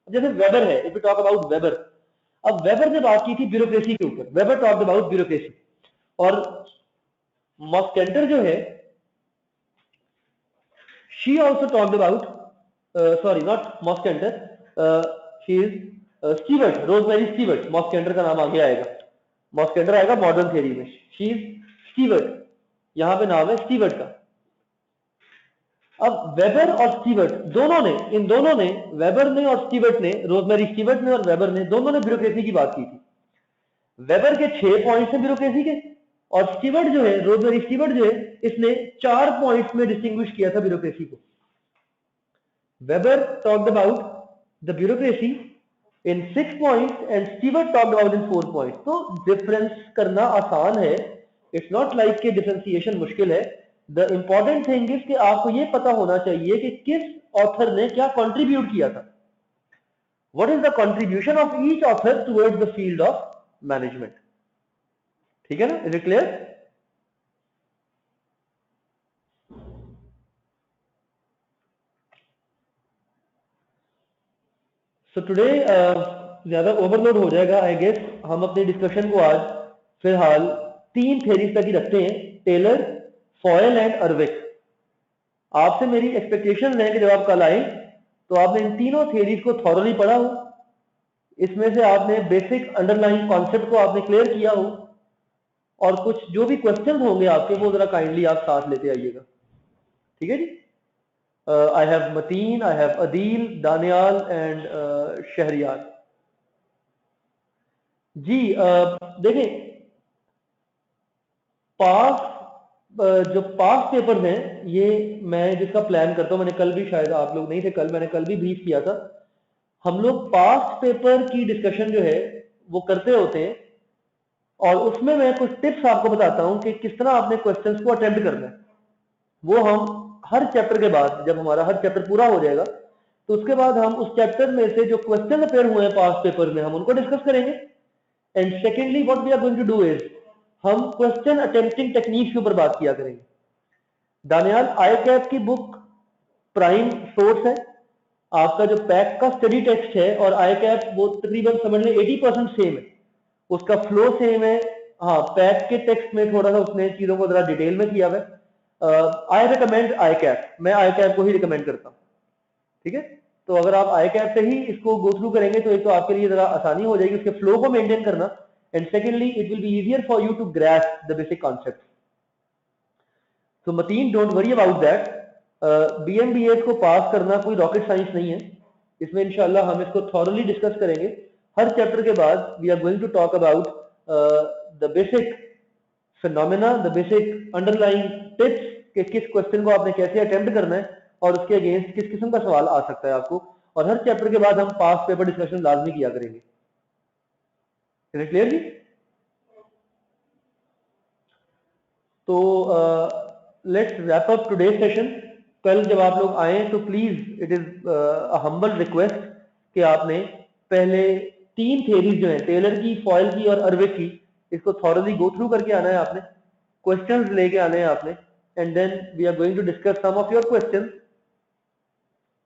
जैसे वेबर है, if you talk about weber, अब वेबर ने बात की थी ब्यूरोक्रेसी के ऊपर, वेबर टॉक्ड अबाउट ब्यूरोक्रेसी। और मॉस्केंटर जो है, she also talked about sorry not Moskenter, she is Stewart, Rosemary Stewart, Moskenter का नाम आगे आएगा, मॉस्केंटर आएगा मॉडर्न थ्योरी में, शी इज स्टीवर्ट, यहां पे नाम है स्टीवर्ट का। अब वेबर और स्टीवर्ट दोनों ने, इन दोनों ने, वेबर ने और स्टीवर्ट ने, रोजमेरी स्टीवर्ट ने और वेबर ने, दोनों ने ब्यूरोक्रेसी की बात की थी। वेबर के 6 पॉइंट्स हैं ब्यूरोक्रेसी के, और स्टीवर्ट जो है, रोजमेरी स्टीवर्ट जो है, इसने 4 पॉइंट्स में डिस्टिंग्विश किया था ब्यूरोक्रेसी को। Weber talked about the bureaucracy in 6 points and Stewart talked about in 4 points. तो difference करना आसान है. It's not like कि differentiation मुश्किल है. The important thing is कि आपको ये पता होना चाहिए कि किस author ने क्या contribute किया था. What is the contribution of each author towards the field of management? ठीक है ना? Is it clear? So today ज़्यादा ओवरलोड हो जाएगा आई गेस. हम अपनी डिस्कशन को आज फिलहाल 3 थेरीज तक ही रखते हैं, टेलर, फॉयल एंड अर्विक. आपसे मेरी एक्सपेक्टेशन है कि जब आप कल आए तो आपने इन तीनों थेरीज को थॉरली पढ़ा हो, इसमें से आपने बेसिक अंडरलाइन कॉन्सेप्ट को आपने क्लियर किया हो, और कुछ जो भी क्वेश्चन होंगे आपके वो जरा काइंडली आप साथ लेते आइएगा. ठीक है जी. I have Mateen, I have Adil, Danial and Shahryar. जी देखें, पास जो पास पेपर हैं ये मैं जिसका प्लान करता हूँ, मैंने कल भी, शायद आप लोग नहीं थे कल, मैंने कल भी ब्रीफ किया था, हम लोग पास पेपर की डिस्कशन जो है वो करते होते हैं और उसमें मैं कुछ टिप्स आपको बताता हूँ कि किस तरह आपने क्वेश्चंस को अटेम्प्ट करना है. वो हम हर चैप्टर के बाद, जब हमारा हर चैप्टर पूरा हो जाएगा तो उसके बाद हम उस चैप्टर में से जो क्वेश्चन अपेयर हुए हैं पास पेपर में हम उनको डिस्कस करेंगे. And secondly what we are going to do is हम क्वेश्चन अटेम्प्टिंग टेक्निक्स के ऊपर बात किया करेंगे. दानियाल, आई कैप की बुक प्राइम सोर्स है. आपका जो पैक का स्टडी टेक्स्ट है और आई कैप वो तकरीबन समझ लें 80% सेम है, उसका फ्लो सेम है. हाँ, पैक के टेक्स्ट में थोड़ा सा उसने चीजों को जरा डिटेल में किया हुआ है. आई रिकमेंड आई कैप, मैं आई कैप को ही रिकमेंड करता हूँ. ठीक है, तो अगर आप आई कैप से ही इसको गो थ्रू करेंगे तो एक तो आपके लिए जरा आसानी हो जाएगी उसके फ्लो को मेंटेन करना, and secondly it will be easier for you to grasp the basic concept. तो Mateen, don't worry about that. BMBS को पास करना कोई रॉकेट साइंस नहीं है. इसमें इंशाल्लाह हम इसको थॉरली डिस्कस करेंगे. हर चैप्टर के बाद we are going to talk about the basic phenomena, the basic underlying tips कि किस क्वेश्चन को आपने कैसे अटेम्प्ट करना है और उसके अगेंस्ट किस किस्म का सवाल आ सकता है आपको. और हर चैप्टर के बाद हम पास पेपर डिस्कशन लाजमी किया करेंगे. क्लियर जी? तो let's wrap up today's session. कल जब आप लोग आए तो please it is humble request कि आपने पहले 3 थेरीज जो है टेलर की, फॉयल की और अर्विक की, इसको थॉरली गो थ्रू करके आना है आपने, क्वेश्चंस लेके आने हैं आपने, and then we are going to discuss some of your questions.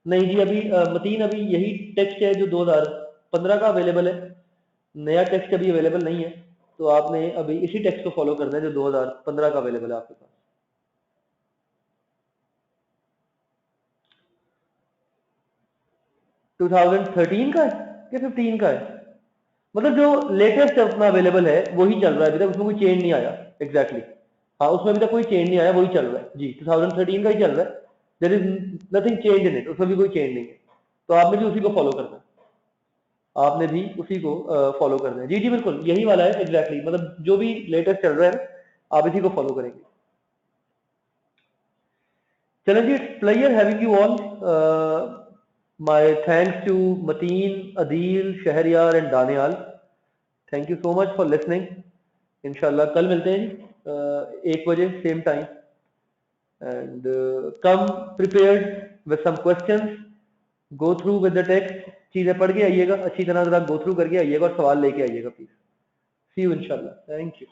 नहीं जी, अभी मतीन अभी यही टेक्स्ट है जो 2015 का अवेलेबल है, नया टेक्स्ट अभी अवेलेबल नहीं है, तो आपने अभी इसी टेक्स्ट को फॉलो करना है जो 2015 का अवेलेबल है आपके पास. 2013 का है कि 15 का है? मतलब जो लेटेस्ट अपना अवेलेबल है वही चल रहा है अभी तक, उसमें कोई चेंज नहीं आया. एग्जैक्टली हाँ, उसमें अभी तक कोई चेंज नहीं आया, वही चल रहा है जी. 2013 का ही चल रहा है. There is nothing change in it, उसमें भी कोई चेंज नहीं है. तो आपने भी उसी को फॉलो करना है, आपने भी उसी को फॉलो करना है. जी जी बिल्कुल यही वाला है एग्जैक्टली. मतलब जो भी लेटेस्ट चल रहा है आप इसी को फॉलो करेंगे. चलें जी, it's pleasure having you all. my thanks to Mateen, Adil, Shahryar and Danial. Thank you so much for listening. इंशाल्लाह कल मिलते हैं 1 बजे same time, and come prepared with some questions, go through with the text. चीजें पढ़ के आइएगा, अच्छी तरह जरा गो थ्रू करके आइएगा और सवाल लेके आइएगा प्लीज. सी यू इंशाल्लाह. Thank you.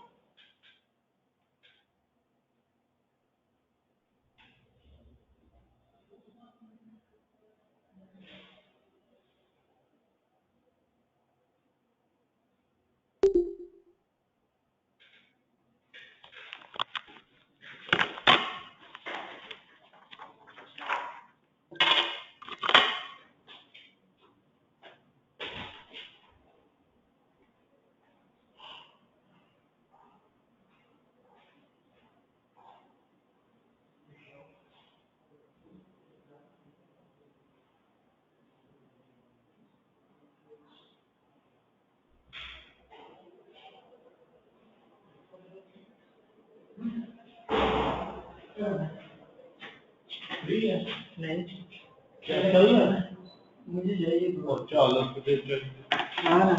Free है नहीं मुझे चाहिए। चलो हाँ ना।